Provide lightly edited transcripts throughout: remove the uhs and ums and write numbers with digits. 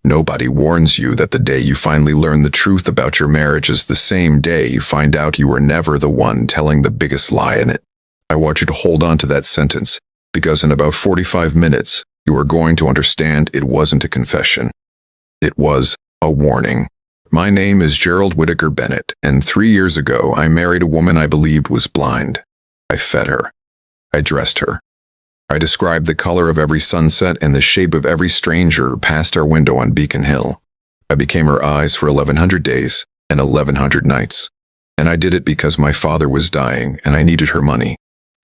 Nobody warns you that the day you finally learn the truth about your marriage is the same day you find out you were never the one telling the biggest lie in it. I want you to hold on to that sentence, because in about 45 minutes, you are going to understand it wasn't a confession. It was a warning. My name is Gerald Whitaker Bennett, and 3 years ago, I married a woman I believed was blind. I fed her. I dressed her. I described the color of every sunset and the shape of every stranger past our window on Beacon Hill. I became her eyes for 1,100 days and 1,100 nights. And I did it because my father was dying and I needed her money.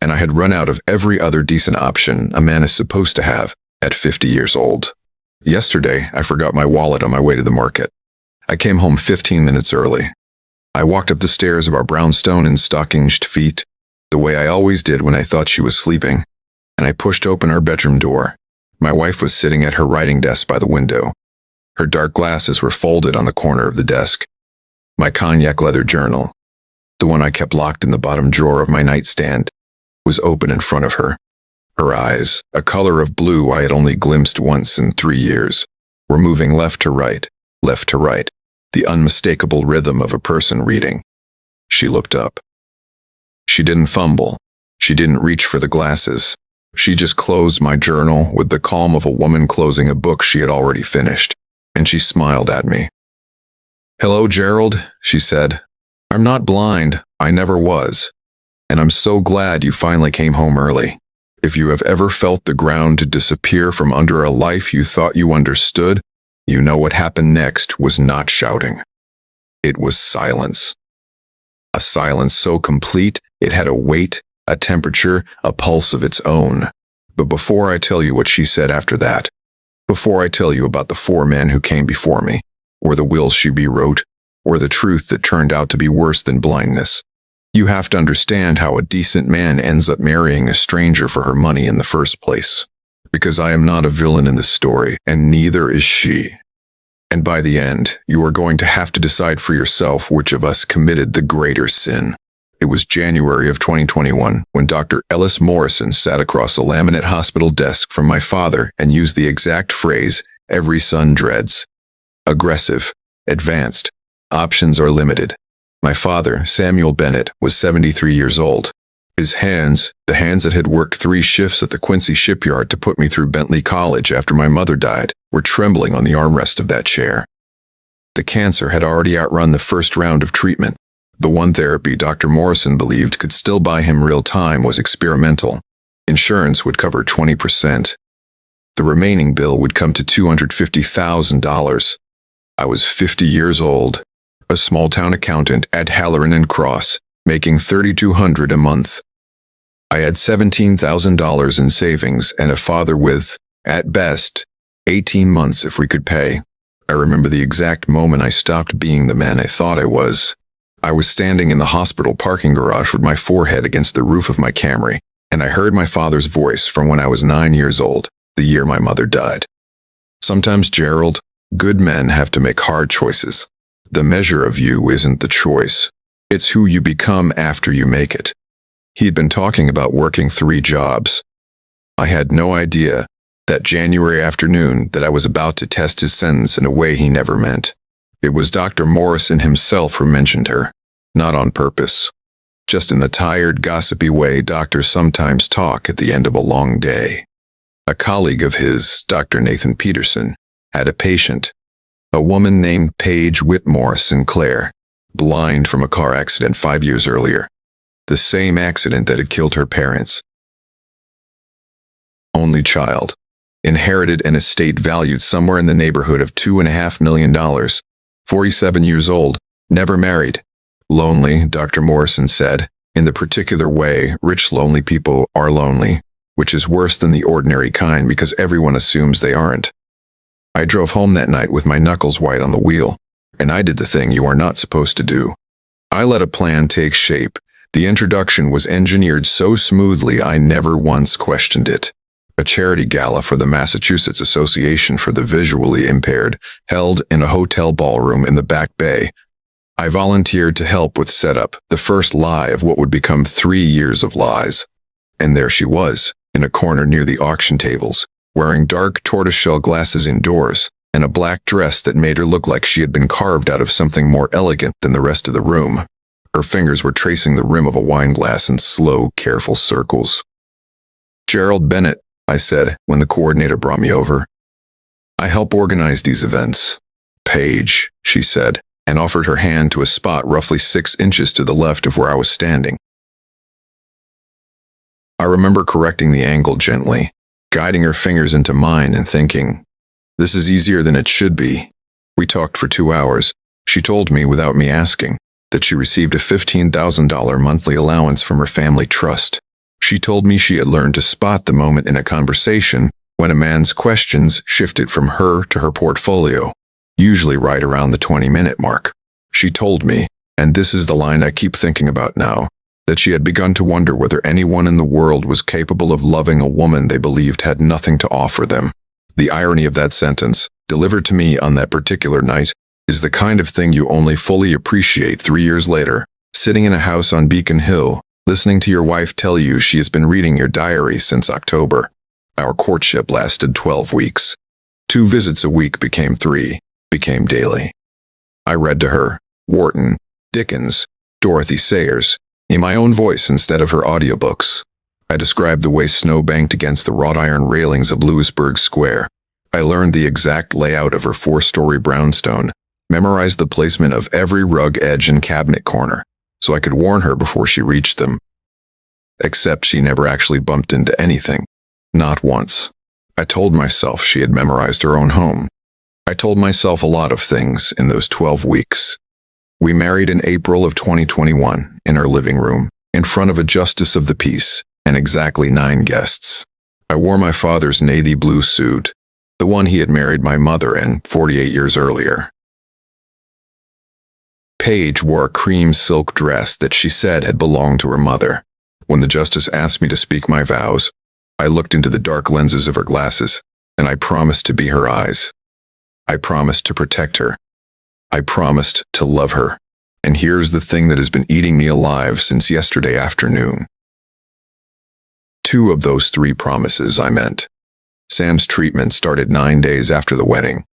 And I had run out of every other decent option a man is supposed to have at 50 years old. Yesterday, I forgot my wallet on my way to the market. I came home 15 minutes early. I walked up the stairs of our brownstone in stockinged feet, the way I always did when I thought she was sleeping, and I pushed open our bedroom door. My wife was sitting at her writing desk by the window. Her dark glasses were folded on the corner of the desk. My cognac leather journal, the one I kept locked in the bottom drawer of my nightstand, was open in front of her. Her eyes, a color of blue I had only glimpsed once in 3 years, were moving left to right, the unmistakable rhythm of a person reading. She looked up. She didn't fumble. She didn't reach for the glasses. She just closed my journal with the calm of a woman closing a book she had already finished, and she smiled at me. "Hello, Gerald," she said. "I'm not blind. I never was. And I'm so glad you finally came home early. If you have ever felt the ground to disappear from under a life you thought you understood, you know what happened next was not shouting. It was silence. A silence so complete it had a weight, a temperature, a pulse of its own. But before I tell you what she said after that, before I tell you about the 4 men who came before me, or the will she rewrote, or the truth that turned out to be worse than blindness, you have to understand how a decent man ends up marrying a stranger for her money in the first place. Because I am not a villain in this story, and neither is she. And by the end, you are going to have to decide for yourself which of us committed the greater sin. It was January of 2021 when Dr. Ellis Morrison sat across a laminate hospital desk from my father and used the exact phrase every son dreads. Aggressive, advanced, options are limited. My father, Samuel Bennett, was 73 years old. His hands, the hands that had worked 3 shifts at the Quincy shipyard to put me through Bentley College after my mother died, were trembling on the armrest of that chair. The cancer had already outrun the first round of treatment. The one therapy Dr. Morrison believed could still buy him real time was experimental. Insurance would cover 20%. The remaining bill would come to $250,000. I was 50 years old, a small-town accountant at Halloran and Cross, making $3,200 a month. I had $17,000 in savings and a father with, at best, 18 months if we could pay. I remember the exact moment I stopped being the man I thought I was. I was standing in the hospital parking garage with my forehead against the roof of my Camry, and I heard my father's voice from when I was 9 years old, the year my mother died. Sometimes, Gerald, good men have to make hard choices. The measure of you isn't the choice. It's who you become after you make it. He'd been talking about working 3 jobs. I had no idea that January afternoon that I was about to test his sentence in a way he never meant. It was Dr. Morrison himself who mentioned her, not on purpose. Just in the tired, gossipy way doctors sometimes talk at the end of a long day. A colleague of his, Dr. Nathan Peterson, had a patient, a woman named Paige Whitmore Sinclair, blind from a car accident 5 years earlier, the same accident that had killed her parents. Only child, inherited an estate valued somewhere in the neighborhood of $2.5 million, 47 years old, never married. Lonely, Dr. Morrison said, in the particular way rich lonely people are lonely, which is worse than the ordinary kind because everyone assumes they aren't. I drove home that night with my knuckles white on the wheel, and I did the thing you are not supposed to do. I let a plan take shape. The introduction was engineered so smoothly I never once questioned it. A charity gala for the Massachusetts Association for the Visually Impaired, held in a hotel ballroom in the Back Bay. I volunteered to help with setup, the first lie of what would become 3 years of lies. And there she was, in a corner near the auction tables, wearing dark tortoiseshell glasses indoors, and a black dress that made her look like she had been carved out of something more elegant than the rest of the room. Her fingers were tracing the rim of a wine glass in slow, careful circles. "Gerald Bennett," I said when the coordinator brought me over. "I help organize these events." "Paige," she said, and offered her hand to a spot roughly 6 inches to the left of where I was standing. I remember correcting the angle gently, guiding her fingers into mine and thinking, this is easier than it should be. We talked for 2 hours. She told me, without me asking, that she received a $15,000 monthly allowance from her family trust. She told me she had learned to spot the moment in a conversation when a man's questions shifted from her to her portfolio, usually right around the 20-minute mark. She told me, and this is the line I keep thinking about now, that she had begun to wonder whether anyone in the world was capable of loving a woman they believed had nothing to offer them. The irony of that sentence, delivered to me on that particular night, is the kind of thing you only fully appreciate 3 years later, sitting in a house on Beacon Hill, listening to your wife tell you she has been reading your diary since October. Our courtship lasted 12 weeks. 2 visits a week became 3, became daily. I read to her Wharton, Dickens, Dorothy Sayers, in my own voice instead of her audiobooks. I described the way snow banked against the wrought iron railings of Louisburg Square. I learned the exact layout of her 4-story brownstone, memorized the placement of every rug edge and cabinet corner, so I could warn her before she reached them. Except she never actually bumped into anything. Not once. I told myself she had memorized her own home. I told myself a lot of things in those 12 weeks. We married in April of 2021 in our living room, in front of a justice of the peace and exactly 9 guests. I wore my father's navy blue suit, the one he had married my mother in 48 years earlier. Paige wore a cream silk dress that she said had belonged to her mother. When the justice asked me to speak my vows, I looked into the dark lenses of her glasses, and I promised to be her eyes. I promised to protect her. I promised to love her. And here's the thing that has been eating me alive since yesterday afternoon. 2 of those 3 promises I meant. Sam's treatment started 9 days after the wedding.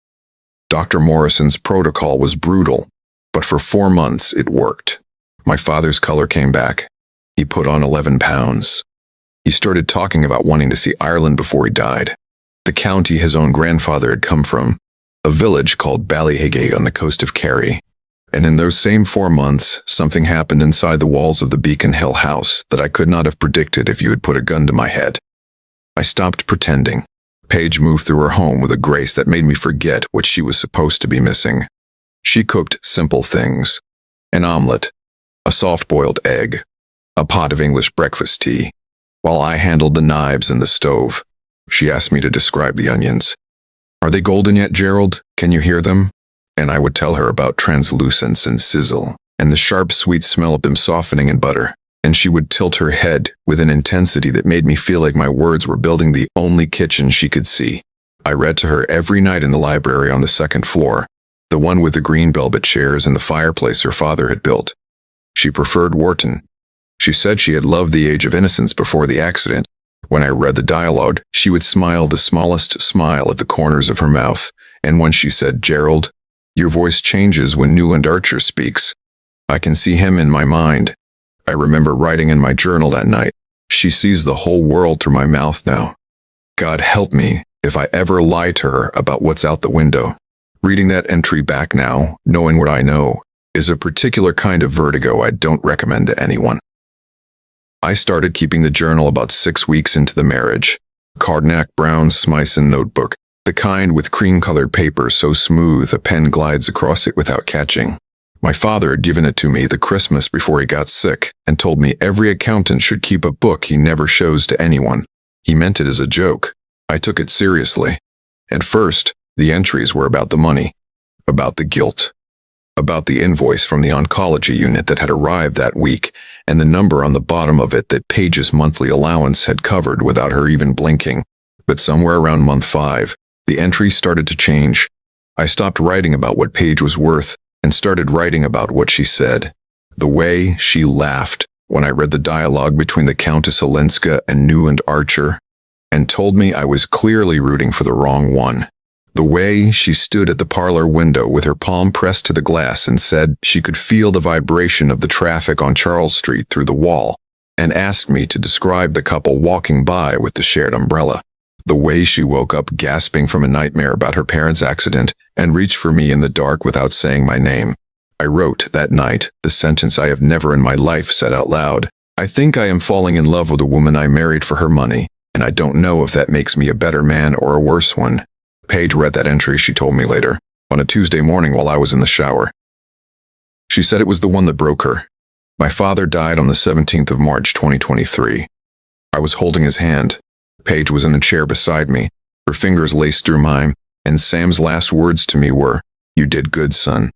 Dr. Morrison's protocol was brutal, but for 4 months it worked. My father's color came back. He put on 11 pounds. He started talking about wanting to see Ireland before he died. The county his own grandfather had come from, a village called Ballyhiggy on the coast of Kerry. And in those same 4 months, something happened inside the walls of the Beacon Hill house that I could not have predicted if you had put a gun to my head. I stopped pretending. Paige moved through her home with a grace that made me forget what she was supposed to be missing. She cooked simple things. An omelet, a soft-boiled egg, a pot of English breakfast tea, while I handled the knives and the stove. She asked me to describe the onions. "Are they golden yet, Gerald? Can you hear them?" And I would tell her about translucence and sizzle, and the sharp, sweet smell of them softening in butter. And she would tilt her head with an intensity that made me feel like my words were building the only kitchen she could see. I read to her every night in the library on the 2nd floor, the one with the green velvet chairs and the fireplace her father had built. She preferred Wharton. She said she had loved The Age of Innocence before the accident. When I read the dialogue, she would smile the smallest smile at the corners of her mouth, and when she said, "Gerald, your voice changes when Newland Archer speaks. I can see him in my mind." I remember writing in my journal that night, "She sees the whole world through my mouth now." God help me if I ever lie to her about what's out the window. Reading that entry back now, knowing what I know, is a particular kind of vertigo I don't recommend to anyone. I started keeping the journal about 6 weeks into the marriage. Cardinac brown Smyson notebook, the kind with cream-colored paper so smooth a pen glides across it without catching. My father had given it to me the Christmas before he got sick and told me every accountant should keep a book he never shows to anyone. He meant it as a joke. I took it seriously. At first, the entries were about the money, about the guilt, about the invoice from the oncology unit that had arrived that week, and the number on the bottom of it that Paige's monthly allowance had covered without her even blinking. But somewhere around month 5, the entries started to change. I stopped writing about what Paige was worth and started writing about what she said. The way she laughed when I read the dialogue between the Countess Olenska and Newland Archer, and told me I was clearly rooting for the wrong one. The way she stood at the parlor window with her palm pressed to the glass and said she could feel the vibration of the traffic on Charles Street through the wall, and asked me to describe the couple walking by with the shared umbrella. The way she woke up gasping from a nightmare about her parents' accident and reached for me in the dark without saying my name. I wrote that night the sentence I have never in my life said out loud. I think I am falling in love with a woman I married for her money, and I don't know if that makes me a better man or a worse one. Paige read that entry, she told me later, on a Tuesday morning while I was in the shower. She said it was the one that broke her. My father died on the 17th of March, 2023. I was holding his hand. Paige was in a chair beside me, her fingers laced through mine, and Sam's last words to me were, "You did good, son.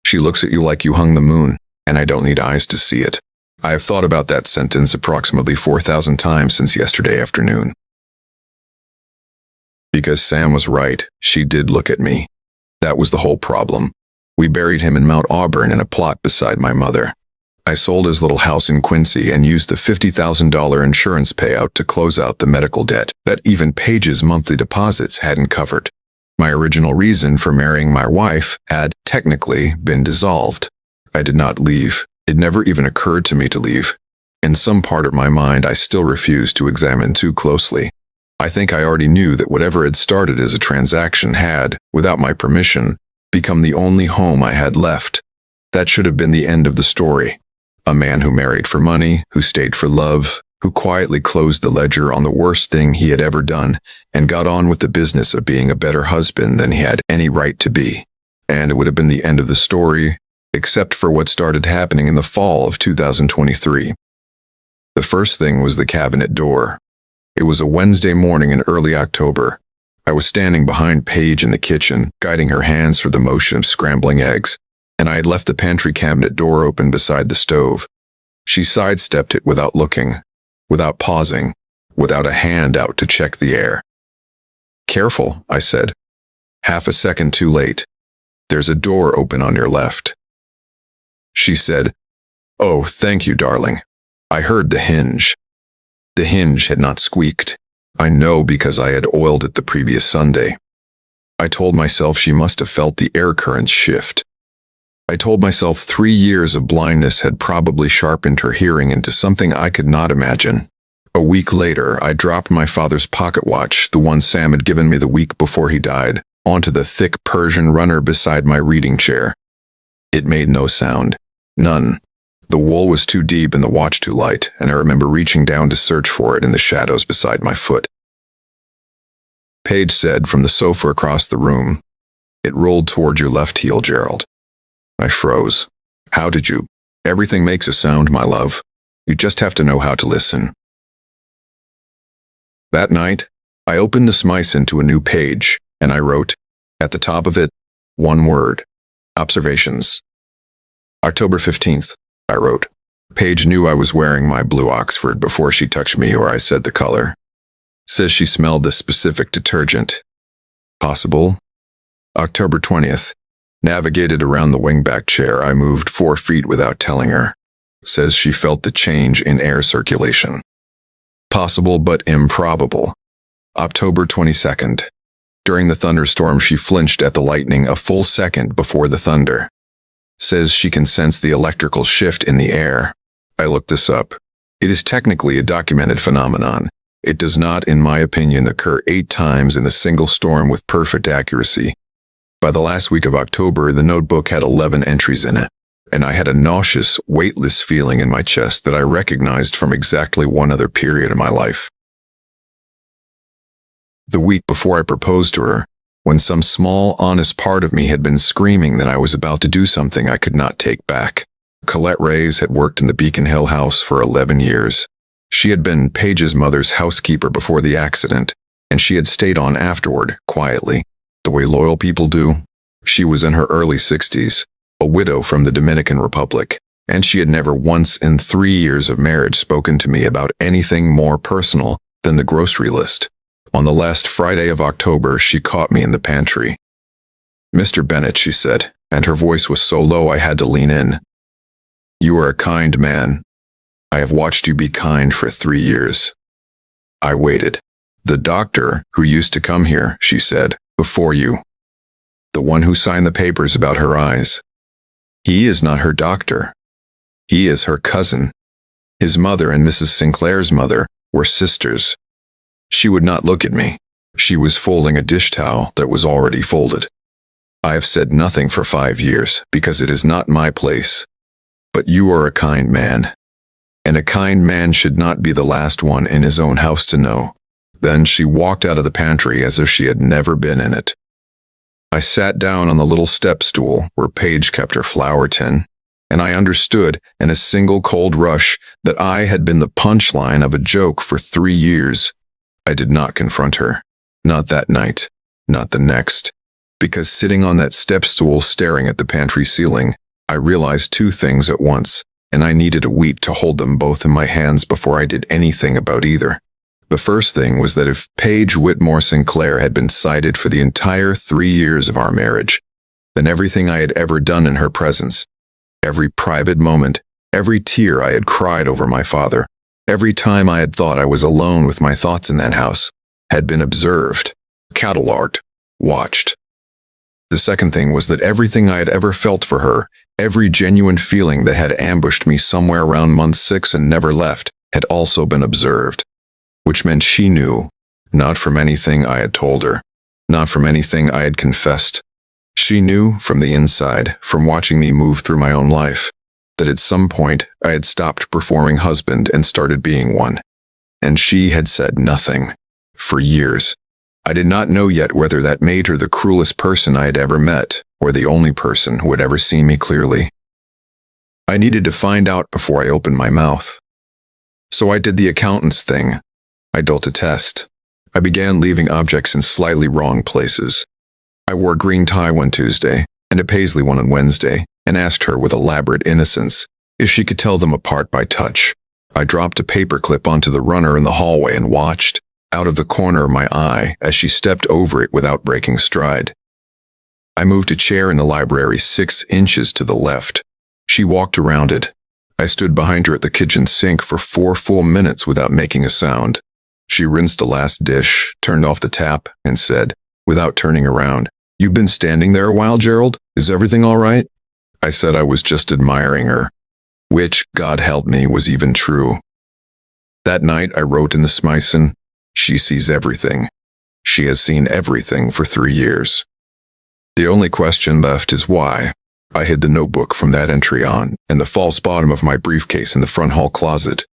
She looks at you like you hung the moon, and I don't need eyes to see it." I have thought about that sentence approximately 4,000 times since yesterday afternoon. Because Sam was right, she did look at me. That was the whole problem. We buried him in Mount Auburn in a plot beside my mother. I sold his little house in Quincy and used the $50,000 insurance payout to close out the medical debt that even Paige's monthly deposits hadn't covered. My original reason for marrying my wife had, technically, been dissolved. I did not leave. It never even occurred to me to leave. In some part of my mind, I still refused to examine too closely. I think I already knew that whatever had started as a transaction had, without my permission, become the only home I had left. That should have been the end of the story. A man who married for money, who stayed for love, who quietly closed the ledger on the worst thing he had ever done and got on with the business of being a better husband than he had any right to be. And it would have been the end of the story, except for what started happening in the fall of 2023. The first thing was the cabinet door. It was a Wednesday morning in early October. I was standing behind Paige in the kitchen, guiding her hands through the motion of scrambling eggs, and I had left the pantry cabinet door open beside the stove. She sidestepped it without looking, without pausing, without a hand out to check the air. "Careful," I said. "Half a second too late. There's a door open on your left." She said, "Oh, thank you, darling." I heard the hinge. The hinge had not squeaked. I know because I had oiled it the previous Sunday. I told myself she must have felt the air currents shift. I told myself 3 years of blindness had probably sharpened her hearing into something I could not imagine. A week later, I dropped my father's pocket watch, the one Sam had given me the week before he died, onto the thick Persian runner beside my reading chair. It made no sound. None. The wool was too deep and the watch too light, and I remember reaching down to search for it in the shadows beside my foot. Paige said from the sofa across the room, "It rolled toward your left heel, Gerald." I froze. "How did you?" "Everything makes a sound, my love. You just have to know how to listen." That night, I opened the Smyson to a new page, and I wrote, at the top of it, one word: observations. October 15th, I wrote. Paige knew I was wearing my blue Oxford before she touched me or I said the color. Says she smelled the specific detergent. Possible. October 20th. Navigated around the wingback chair I moved 4 feet without telling her. Says she felt the change in air circulation. Possible but improbable. October 22nd. During the thunderstorm she flinched at the lightning a full second before the thunder. Says she can sense the electrical shift in the air. I looked this up. It is technically a documented phenomenon. It does not, in my opinion, occur 8 times in a single storm with perfect accuracy. By the last week of October, the notebook had 11 entries in it, and I had a nauseous, weightless feeling in my chest that I recognized from exactly one other period of my life. The week before I proposed to her, when some small, honest part of me had been screaming that I was about to do something I could not take back. Colette Reyes had worked in the Beacon Hill house for 11 years. She had been Paige's mother's housekeeper before the accident, and she had stayed on afterward, quietly, the way loyal people do. She was in her early 60s, a widow from the Dominican Republic, and she had never once in 3 years of marriage spoken to me about anything more personal than the grocery list. On the last Friday of October, she caught me in the pantry. "Mr. Bennett," she said, and her voice was so low I had to lean in. "You are a kind man. I have watched you be kind for 3 years." I waited. "The doctor who used to come here," she said, before you. The one who signed the papers about her eyes. He is not her doctor. He is her cousin. His mother and Mrs. Sinclair's mother were sisters. She would not look at me. She was folding a dish towel that was already folded. I have said nothing for 5 years because it is not my place. But you are a kind man. And a kind man should not be the last one in his own house to know. Then she walked out of the pantry as if she had never been in it. I sat down on the little step stool where Paige kept her flour tin, and I understood in a single cold rush that I had been the punchline of a joke for 3 years. I did not confront her. Not that night. Not the next. Because sitting on that step stool staring at the pantry ceiling, I realized 2 things at once, and I needed a week to hold them both in my hands before I did anything about either. The first thing was that if Paige Whitmore Sinclair had been cited for the entire 3 years of our marriage, then everything I had ever done in her presence, every private moment, every tear I had cried over my father, every time I had thought I was alone with my thoughts in that house, had been observed, catalogued, watched. The second thing was that everything I had ever felt for her, every genuine feeling that had ambushed me somewhere around month 6 and never left, had also been observed. Which meant she knew, not from anything I had told her, not from anything I had confessed. She knew from the inside, from watching me move through my own life, that at some point I had stopped performing husband and started being one. And she had said nothing. For years. I did not know yet whether that made her the cruelest person I had ever met, or the only person who would ever see me clearly. I needed to find out before I opened my mouth. So I did the accountant's thing. I dealt a test. I began leaving objects in slightly wrong places. I wore a green tie one Tuesday and a paisley one on Wednesday and asked her with elaborate innocence if she could tell them apart by touch. I dropped a paperclip onto the runner in the hallway and watched, out of the corner of my eye, as she stepped over it without breaking stride. I moved a chair in the library 6 inches to the left. She walked around it. I stood behind her at the kitchen sink for 4 full minutes without making a sound. She rinsed the last dish, turned off the tap, and said, without turning around, "You've been standing there a while, Gerald? Is everything all right?" I said I was just admiring her, which, God help me, was even true. That night I wrote in the Smyson, "She sees everything. She has seen everything for 3 years." The only question left is why. I hid the notebook from that entry on, and the false bottom of my briefcase in the front hall closet.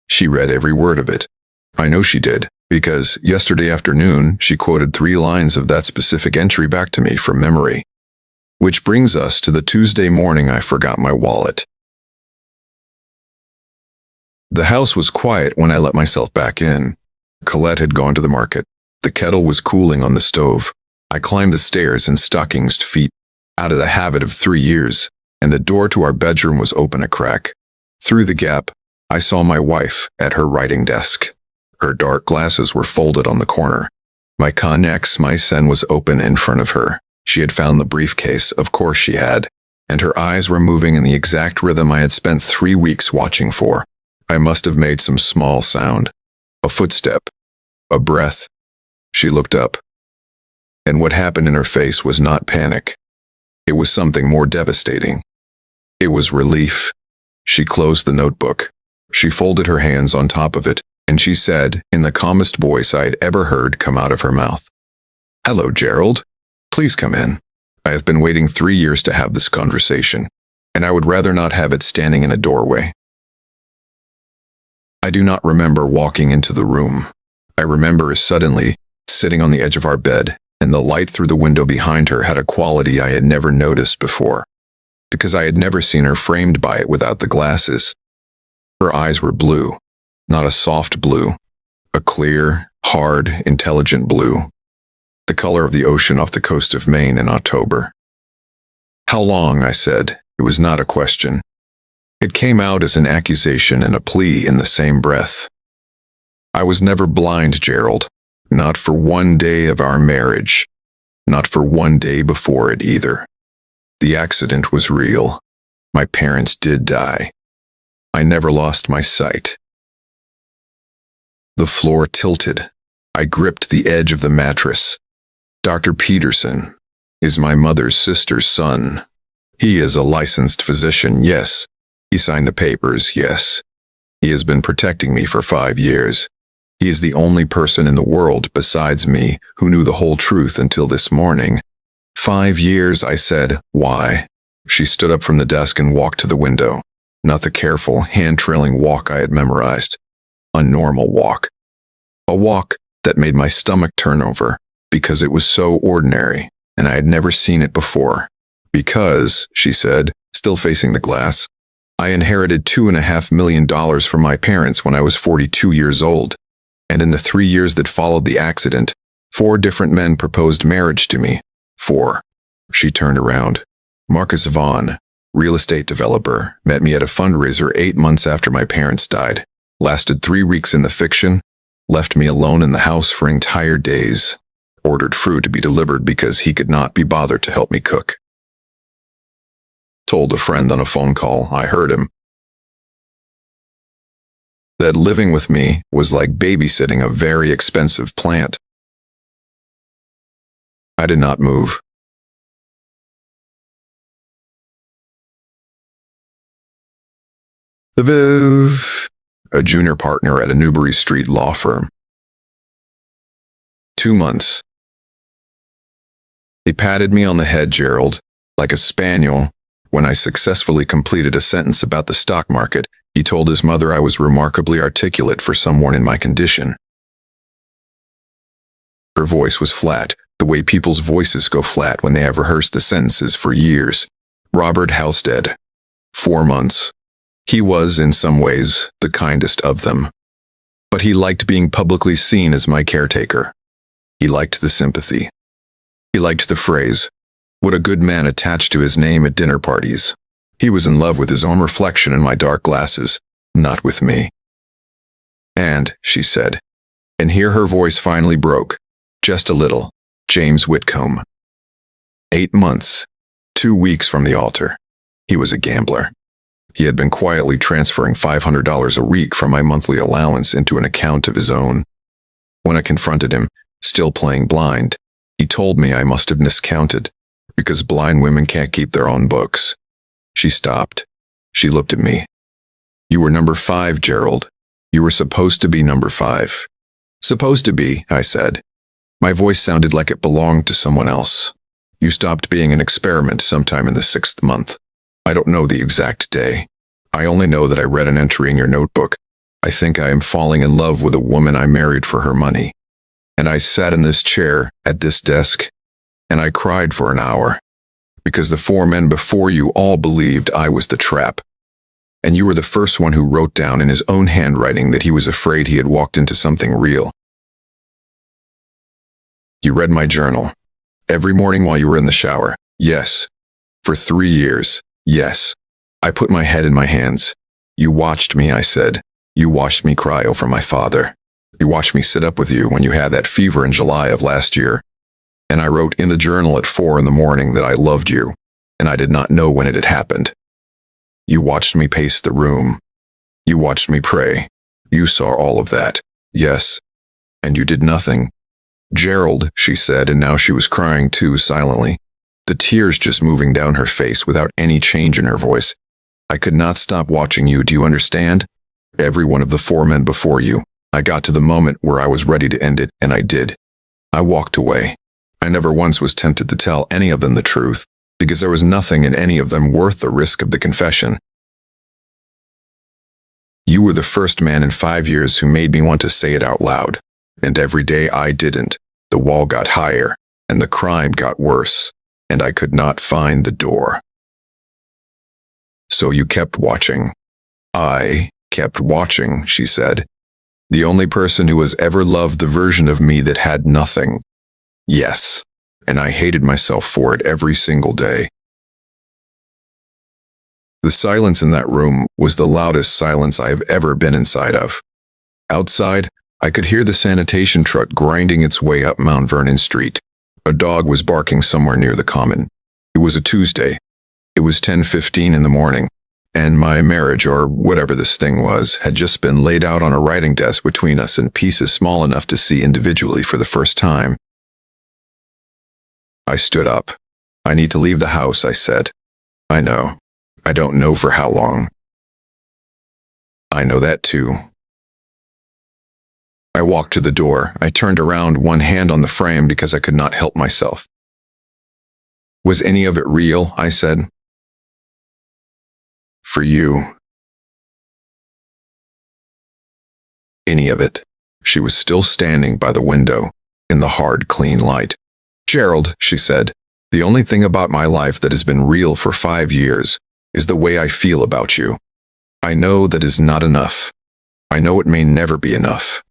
She read every word of it. I know she did, because yesterday afternoon she quoted 3 lines of that specific entry back to me from memory. Which brings us to the Tuesday morning I forgot my wallet. The house was quiet when I let myself back in. Colette had gone to the market. The kettle was cooling on the stove. I climbed the stairs in stockinged feet, out of the habit of 3 years, and the door to our bedroom was open a crack. Through the gap, I saw my wife at her writing desk. Her dark glasses were folded on the corner. My cognac Smyson was open in front of her. She had found the briefcase, of course she had, and her eyes were moving in the exact rhythm I had spent 3 weeks watching for. I must have made some small sound. A footstep. A breath. She looked up. And what happened in her face was not panic. It was something more devastating. It was relief. She closed the notebook. She folded her hands on top of it, and she said, in the calmest voice I had ever heard come out of her mouth, "Hello, Gerald. Please come in. I have been waiting 3 years to have this conversation, and I would rather not have it standing in a doorway." I do not remember walking into the room. I remember suddenly sitting on the edge of our bed, and the light through the window behind her had a quality I had never noticed before, because I had never seen her framed by it without the glasses. Her eyes were blue, not a soft blue, a clear, hard, intelligent blue, the color of the ocean off the coast of Maine in October. "How long?" I said. It was not a question. It came out as an accusation and a plea in the same breath. I was never blind, Gerald. Not for 1 day of our marriage. Not for 1 day before it either. The accident was real. My parents did die. I never lost my sight. The floor tilted. I gripped the edge of the mattress. Dr. Peterson is my mother's sister's son. He is a licensed physician, yes. He signed the papers, yes. He has been protecting me for 5 years. He is the only person in the world besides me who knew the whole truth until this morning. 5 years, I said. Why? She stood up from the desk and walked to the window. Not the careful, hand-trailing walk I had memorized. A normal walk. A walk that made my stomach turn over, because it was so ordinary, and I had never seen it before. Because, she said, still facing the glass, I inherited $2.5 million from my parents when I was 42 years old, and in the 3 years that followed the accident, 4 different men proposed marriage to me. 4. She turned around. Marcus Vaughn, real estate developer, met me at a fundraiser 8 months after my parents died, lasted 3 weeks in the fiction, left me alone in the house for entire days, ordered fruit to be delivered because he could not be bothered to help me cook. Told a friend on a phone call, I heard him, that living with me was like babysitting a very expensive plant. I did not move. A junior partner at a Newbury Street law firm. 2 months. He patted me on the head, Gerald, like a spaniel. When I successfully completed a sentence about the stock market, he told his mother I was remarkably articulate for someone in my condition. Her voice was flat, the way people's voices go flat when they have rehearsed the sentences for years. Robert Halstead. 4 months. He was, in some ways, the kindest of them. But he liked being publicly seen as my caretaker. He liked the sympathy. He liked the phrase, "What a good man," attached to his name at dinner parties. He was in love with his own reflection in my dark glasses, not with me. And, she said, and here her voice finally broke, just a little, James Whitcomb. 8 months, 2 weeks from the altar. He was a gambler. He had been quietly transferring $500 a week from my monthly allowance into an account of his own. When I confronted him, still playing blind, he told me I must have miscounted, because blind women can't keep their own books. She stopped. She looked at me. You were number 5, Gerald. You were supposed to be number 5. Supposed to be, I said. My voice sounded like it belonged to someone else. You stopped being an experiment sometime in the 6th month. I don't know the exact day. I only know that I read an entry in your notebook. I think I am falling in love with a woman I married for her money. And I sat in this chair, at this desk, and I cried for an hour. Because the 4 men before you all believed I was the trap. And you were the first one who wrote down in his own handwriting that he was afraid he had walked into something real. You read my journal. Every morning while you were in the shower. Yes. For 3 years. Yes. I put my head in my hands. You watched me, I said. You watched me cry over my father. You watched me sit up with you when you had that fever in July of last year. And I wrote in the journal at 4 in the morning that I loved you, and I did not know when it had happened. You watched me pace the room. You watched me pray. You saw all of that. Yes. And you did nothing. Gerald, she said, and now she was crying too, silently. The tears just moving down her face without any change in her voice. I could not stop watching you, do you understand? Every one of the 4 men before you. I got to the moment where I was ready to end it, and I did. I walked away. I never once was tempted to tell any of them the truth, because there was nothing in any of them worth the risk of the confession. You were the first man in 5 years who made me want to say it out loud, and every day I didn't, the wall got higher, and the crime got worse, and I could not find the door. So you kept watching. I kept watching, she said. The only person who has ever loved the version of me that had nothing. Yes, and I hated myself for it every single day. The silence in that room was the loudest silence I have ever been inside of. Outside, I could hear the sanitation truck grinding its way up Mount Vernon Street. A dog was barking somewhere near the common. It was a Tuesday. It was 10:15 in the morning, and my marriage, or whatever this thing was, had just been laid out on a writing desk between us in pieces small enough to see individually for the first time. I stood up. I need to leave the house, I said. I know. I don't know for how long. I know that too. I walked to the door. I turned around, one hand on the frame because I could not help myself. Was any of it real? I said. For you. Any of it. She was still standing by the window, in the hard, clean light. Gerald, she said, the only thing about my life that has been real for 5 years is the way I feel about you. I know that is not enough. I know it may never be enough,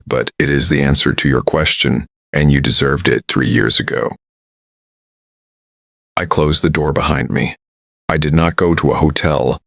but it is the answer to your question, and you deserved it 3 years ago. I closed the door behind me. I did not go to a hotel.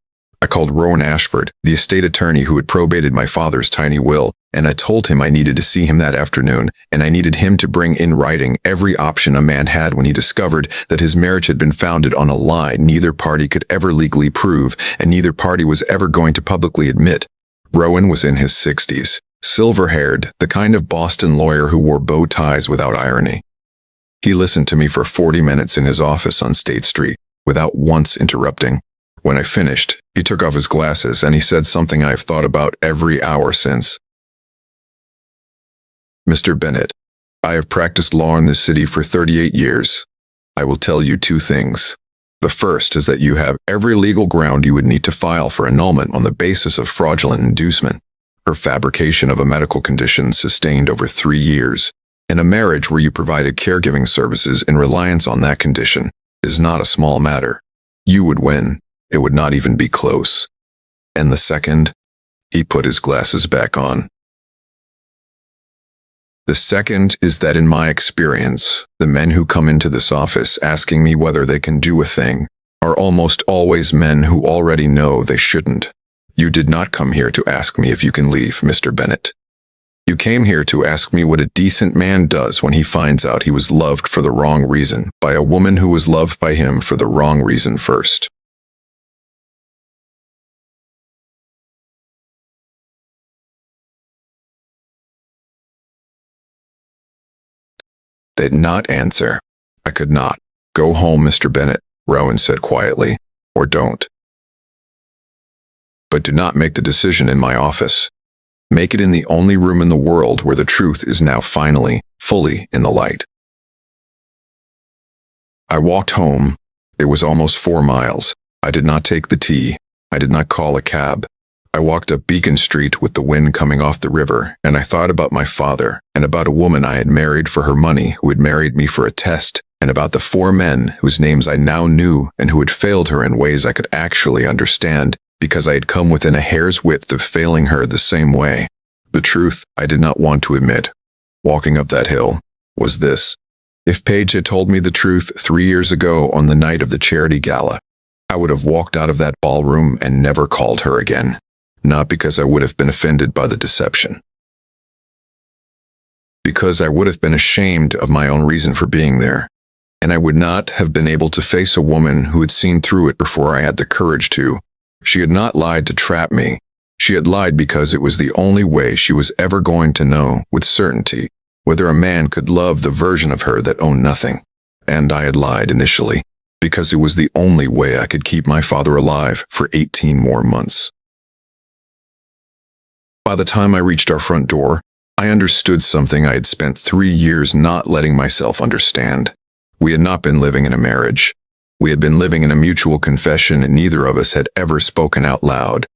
I called Rowan Ashford, the estate attorney who had probated my father's tiny will, and I told him I needed to see him that afternoon, and I needed him to bring in writing every option a man had when he discovered that his marriage had been founded on a lie neither party could ever legally prove, and neither party was ever going to publicly admit. Rowan was in his 60s, silver-haired, the kind of Boston lawyer who wore bow ties without irony. He listened to me for 40 minutes in his office on State Street, without once interrupting. When I finished, he took off his glasses and he said something I have thought about every hour since. Mr. Bennett, I have practiced law in this city for 38 years. I will tell you 2 things. The first is that you have every legal ground you would need to file for annulment on the basis of fraudulent inducement, or fabrication of a medical condition sustained over 3 years, and a marriage where you provided caregiving services in reliance on that condition is not a small matter. You would win. It would not even be close. And the second, he put his glasses back on. The second is that in my experience, the men who come into this office asking me whether they can do a thing are almost always men who already know they shouldn't. You did not come here to ask me if you can leave, Mr. Bennett. You came here to ask me what a decent man does when he finds out he was loved for the wrong reason by a woman who was loved by him for the wrong reason first. They did not answer. I could not. Go home, Mr. Bennett, Rowan said quietly, or don't. But do not make the decision in my office. Make it in the only room in the world where the truth is now finally, fully in the light. I walked home. It was almost 4 miles. I did not take the T. I did not call a cab. I walked up Beacon Street with the wind coming off the river, and I thought about my father, and about a woman I had married for her money who had married me for a test, and about the 4 men whose names I now knew and who had failed her in ways I could actually understand, because I had come within a hair's width of failing her the same way. The truth I did not want to admit, walking up that hill, was this. If Paige had told me the truth 3 years ago on the night of the charity gala, I would have walked out of that ballroom and never called her again. Not because I would have been offended by the deception. Because I would have been ashamed of my own reason for being there, and I would not have been able to face a woman who had seen through it before I had the courage to. She had not lied to trap me. She had lied because it was the only way she was ever going to know with certainty whether a man could love the version of her that owned nothing. And I had lied initially because it was the only way I could keep my father alive for 18 more months. By the time I reached our front door, I understood something I had spent 3 years not letting myself understand. We had not been living in a marriage. We had been living in a mutual confession and neither of us had ever spoken out loud.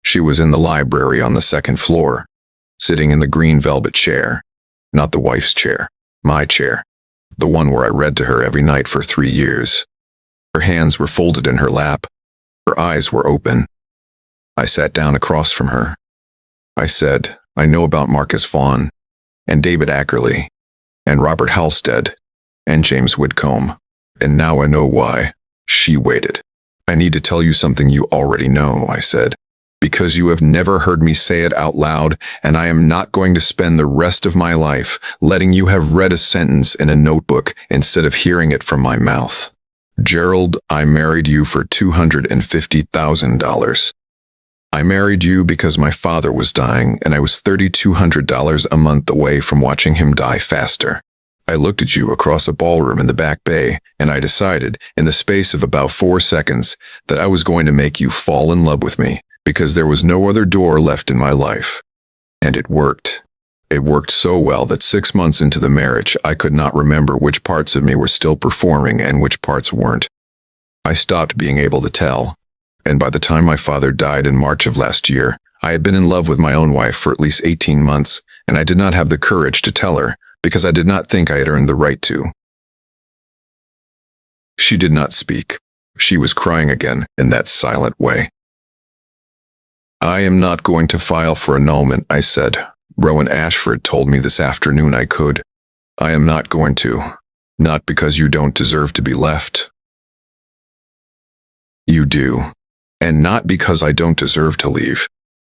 She was in the library on the 2nd floor, sitting in the green velvet chair, not the wife's chair, my chair, the one where I read to her every night for 3 years. Her hands were folded in her lap. Her eyes were open. I sat down across from her. I said, I know about Marcus Vaughan, and David Ackerley, and Robert Halstead, and James Whitcomb, and now I know why. She waited. I need to tell you something you already know, I said, because you have never heard me say it out loud, and I am not going to spend the rest of my life letting you have read a sentence in a notebook instead of hearing it from my mouth. Gerald, I married you for $250,000. I married you because my father was dying and I was $3,200 a month away from watching him die faster. I looked at you across a ballroom in the back bay, and I decided, in the space of about 4 seconds, that I was going to make you fall in love with me, because there was no other door left in my life. And it worked. It worked so well that 6 months into the marriage, I could not remember which parts of me were still performing and which parts weren't. I stopped being able to tell. And by the time my father died in March of last year, I had been in love with my own wife for at least 18 months, and I did not have the courage to tell her, because I did not think I had earned the right to. She did not speak. She was crying again in that silent way. I am not going to file for annulment, I said. Rowan Ashford told me this afternoon I could. I am not going to. Not because you don't deserve to be left. You do. And not because I don't deserve to leave.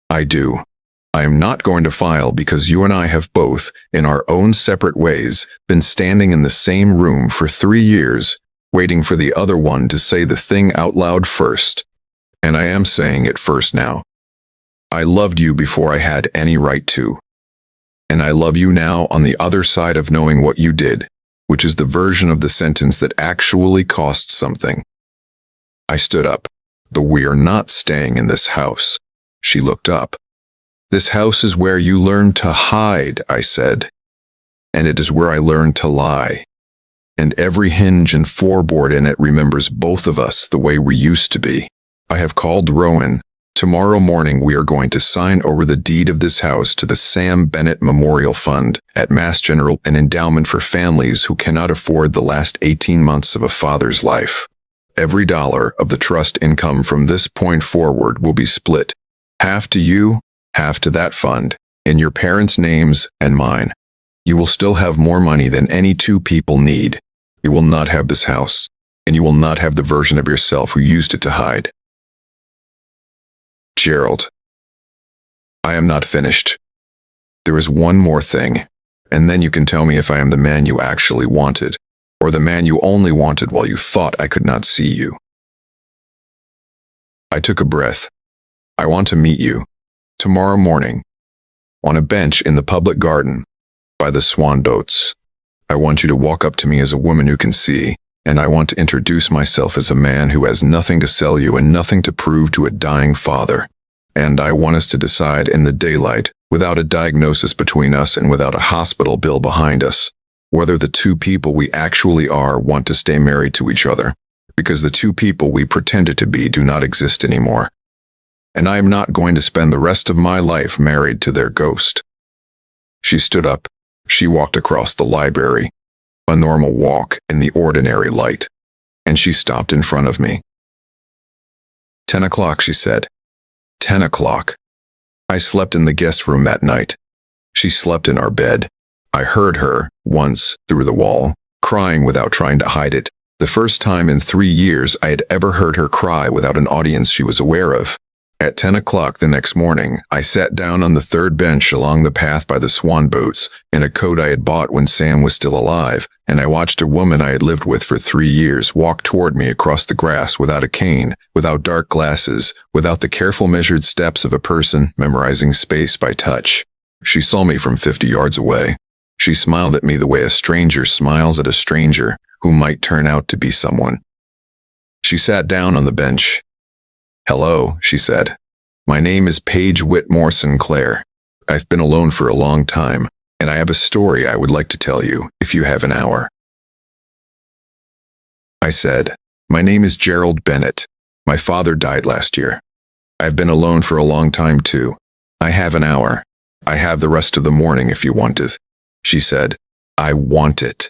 I do. I am not going to file because you and I have both, in our own separate ways, been standing in the same room for 3 years, waiting for the other one to say the thing out loud first. And I am saying it first now. I loved you before I had any right to. And I love you now on the other side of knowing what you did, which is the version of the sentence that actually costs something. I stood up. But we are not staying in this house. She looked up. This house is where you learn to hide, I said. And it is where I learned to lie. And every hinge and floorboard in it remembers both of us the way we used to be. I have called Rowan. Tomorrow morning we are going to sign over the deed of this house to the Sam Bennett Memorial Fund at Mass General, an endowment for families who cannot afford the last 18 months of a father's life. Every dollar of the trust income from this point forward will be split, half to you, half to that fund, in your parents' names and mine. You will still have more money than any 2 people need. You will not have this house, and you will not have the version of yourself who used it to hide. Gerald. I am not finished. There is one more thing, and then you can tell me if I am the man you actually wanted, or the man you only wanted while you thought I could not see you. I took a breath. I want to meet you, tomorrow morning, on a bench in the public garden, by the swan boats. I want you to walk up to me as a woman who can see, and I want to introduce myself as a man who has nothing to sell you and nothing to prove to a dying father. And I want us to decide in the daylight, without a diagnosis between us and without a hospital bill behind us, whether the 2 people we actually are want to stay married to each other, because the 2 people we pretended to be do not exist anymore. And I am not going to spend the rest of my life married to their ghost. She stood up. She walked across the library, a normal walk in the ordinary light, and she stopped in front of me. 10 o'clock, she said. 10 o'clock. I slept in the guest room that night. She slept in our bed. I heard her, once, through the wall, crying without trying to hide it. The first time in 3 years I had ever heard her cry without an audience she was aware of. At 10 o'clock the next morning, I sat down on the 3rd bench along the path by the swan boats, in a coat I had bought when Sam was still alive, and I watched a woman I had lived with for 3 years walk toward me across the grass without a cane, without dark glasses, without the careful measured steps of a person memorizing space by touch. She saw me from 50 yards away. She smiled at me the way a stranger smiles at a stranger who might turn out to be someone. She sat down on the bench. "Hello," she said. "My name is Paige Whitmore Sinclair. I've been alone for a long time, and I have a story I would like to tell you, if you have an hour." I said, "My name is Gerald Bennett. My father died last year. I've been alone for a long time too. I have an hour. I have the rest of the morning if you want it." She said, "I want it."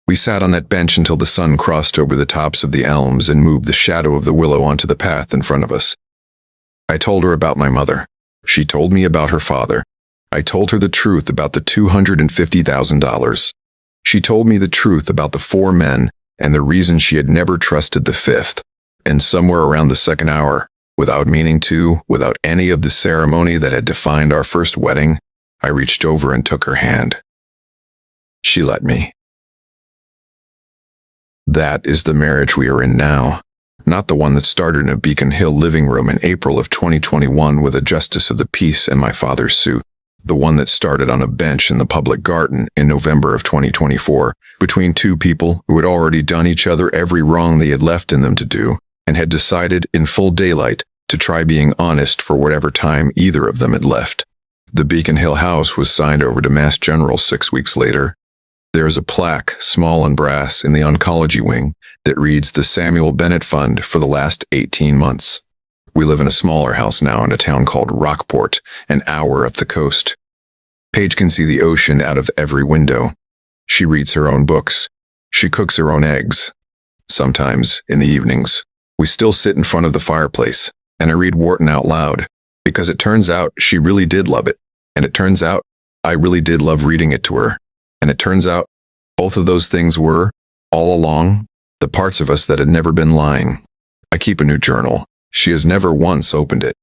We sat on that bench until the sun crossed over the tops of the elms and moved the shadow of the willow onto the path in front of us. I told her about my mother. She told me about her father. I told her the truth about the $250,000. She told me the truth about the 4 men and the reason she had never trusted the 5th. And somewhere around the 2nd hour, without meaning to, without any of the ceremony that had defined our first wedding, I reached over and took her hand. She let me. That is the marriage we are in now, not the one that started in a Beacon Hill living room in April of 2021 with a justice of the peace and my father's suit. The one that started on a bench in the public garden in November of 2024, between two people who had already done each other every wrong they had left in them to do, and had decided in full daylight to try being honest for whatever time either of them had left. The Beacon Hill house was signed over to Mass General 6 weeks later. There is a plaque, small and brass, in the oncology wing that reads the Samuel Bennett Fund for the last 18 months. We live in a smaller house now in a town called Rockport, an hour up the coast. Paige can see the ocean out of every window. She reads her own books. She cooks her own eggs. Sometimes, in the evenings, we still sit in front of the fireplace, and I read Wharton out loud, because it turns out she really did love it, and it turns out I really did love reading it to her, and it turns out both of those things were, all along, the parts of us that had never been lying. I keep a new journal. She has never once opened it.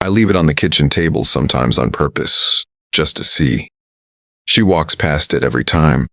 I leave it on the kitchen table sometimes on purpose, just to see. She walks past it every time,